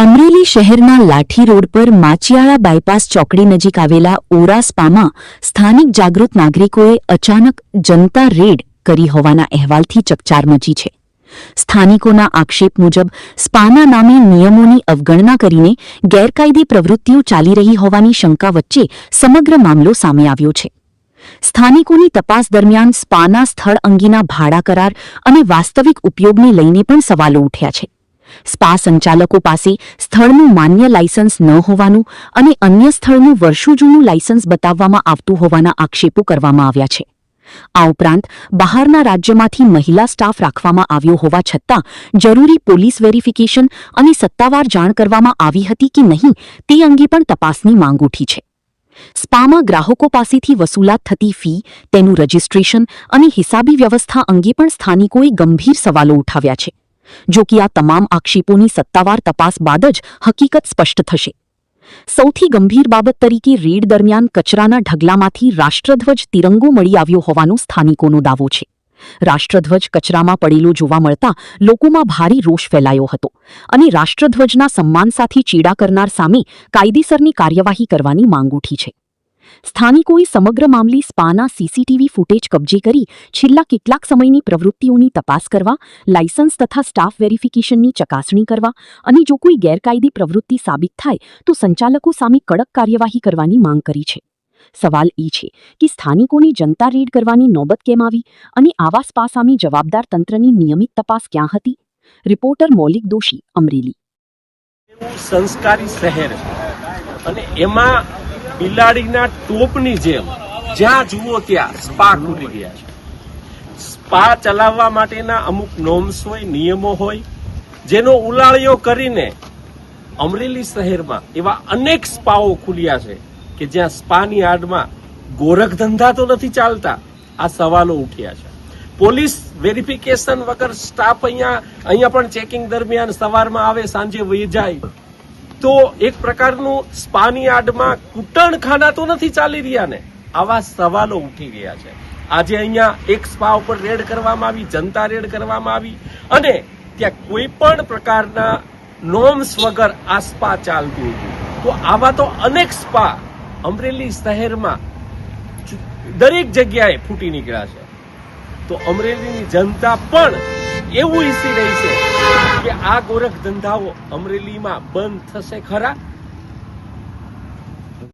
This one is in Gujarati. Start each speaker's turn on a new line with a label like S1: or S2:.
S1: અમરેલી શહેરના લાઠી રોડ પર માચિયાળા બાયપાસ ચોકડી નજીક આવેલા ઓરા સ્પામાં સ્થાનિક જાગૃત નાગરિકોએ અચાનક જનતા રેડ કરી હોવાના અહેવાલથી ચકચાર મચી છે. સ્થાનિકોના આક્ષેપ મુજબ સ્પાના નામે નિયમોની અવગણના કરીને ગેરકાયદે પ્રવૃત્તિઓ ચાલી રહી હોવાની શંકા વચ્ચે સમગ્ર મામલો સામે આવ્યો છે. સ્થાનિકોની તપાસ દરમિયાન સ્પાના સ્થળ અંગેના ભાડા કરાર અને વાસ્તવિક ઉપયોગને લઈને પણ સવાલો ઉઠ્યા છે. સ્પા સંચાલકો પાસે સ્થળનું માન્ય લાયસન્સ ન હોવાનું અને અન્ય સ્થળનું વર્ષો જૂનું લાયસન્સ બતાવવામાં આવતું હોવાના આક્ષેપો કરવામાં આવ્યા છે. આ ઉપરાંત બહારના રાજ્યમાંથી મહિલા સ્ટાફ રાખવામાં આવ્યો હોવા છતાં જરૂરી પોલીસ વેરિફિકેશન અને સત્તાવાર જાણ કરવામાં આવી હતી કે નહીં તે અંગે પણ તપાસની માંગ ઉઠી છે. સ્પામાં ગ્રાહકો પાસેથી વસૂલાત થતી ફી, તેનું રજિસ્ટ્રેશન અને હિસાબી વ્યવસ્થા અંગે પણ સ્થાનિકોએ ગંભીર સવાલો ઉઠાવ્યા છે. જો કે આ તમામ આક્ષેપોની સત્તાવાર તપાસ બાદ જ હકીકત સ્પષ્ટ થશે. સૌથી ગંભીર બાબત તરીકે રેડ દરમિયાન કચરાના ઢગલામાંથી રાષ્ટ્રધ્વજ તિરંગો મળી આવ્યો હોવાનો સ્થાનિકોનો દાવો છે. રાષ્ટ્રધ્વજ કચરામાં પડેલો જોવા મળતા લોકોમાં ભારે રોષ ફેલાયો હતો અને રાષ્ટ્રધ્વજના સન્માન સાથે ચેડા કરનાર સામે કાયદેસરની કાર્યવાહી કરવાની માંગ ઉઠી છે. સ્થાનિકોએ સમગ્ર મામલે સ્પાના સીસીટીવી ફૂટેજ કબજે કરી છેલ્લા કેટલાક સમયની પ્રવૃત્તિઓની તપાસ કરવા, લાયસન્સ તથા સ્ટાફ વેરિફિકેશનની ચકાસણી કરવા અને જો કોઈ ગેરકાયદે પ્રવૃત્તિ સાબિત થાય તો સંચાલકો સામે કડક કાર્યવાહી કરવાની માંગ કરી છે. સવાલ એ છે કે સ્થાનિકોની જનતા રેડ કરવાની નોબત કેમ આવી અને આવા સ્પા સામે જવાબદાર તંત્રની નિયમિત તપાસ ક્યાં હતી? રિપોર્ટર મૌલિક દોશી, અમરેલી.
S2: સંસ્કારી શહેર અને એમાં બિલાડીના ટોપની જેમ જ્યાં જુઓ ત્યાં સ્પા ખુલી ગયા છે. સ્પા ચલાવવા માટેના અમુક નોર્મ્સ હોય, નિયમો હોય, જેનો ઉલાળ્યો કરીને અમરેલી શહેરમાં એવા અનેક સ્પાઓ ખુલ્યા છે કે જ્યાં સ્પાની આડમાં ગોરખ ધંધા તો નથી ચાલતા. આ સવાલો ઉઠ્યા છે. પોલીસ વેરિફિકેશન વગર સ્ટાફ અહીંયા પણ ચેકિંગ દરમિયાન સવારમાં આવે, સાંજે વહી જાય. તો એક પ્રકારનું સ્પાની આડમાં કૂટણખાના તો નથી ચાલી રહ્યા ને? આવા સવાલો ઉઠી ગયા છે. આજે અહીંયા એક સ્પા ઉપર રેડ કરવામાં આવી, જનતા રેડ કરવામાં આવી અને ત્યાં કોઈ પણ પ્રકારના નોર્મ્સ વગર આ સ્પા ચાલતું હતું. તો આવા તો અનેક સ્પા અમરેલી શહેરમાં દરેક જગ્યાએ ફૂટી નીકળ્યા છે. તો અમરેલીની જનતા પણ એવું ઈચ્છી રહી છે કે આ ગોરખ ધંધાઓ અમરેલીમાં બંધ થશે ખરા?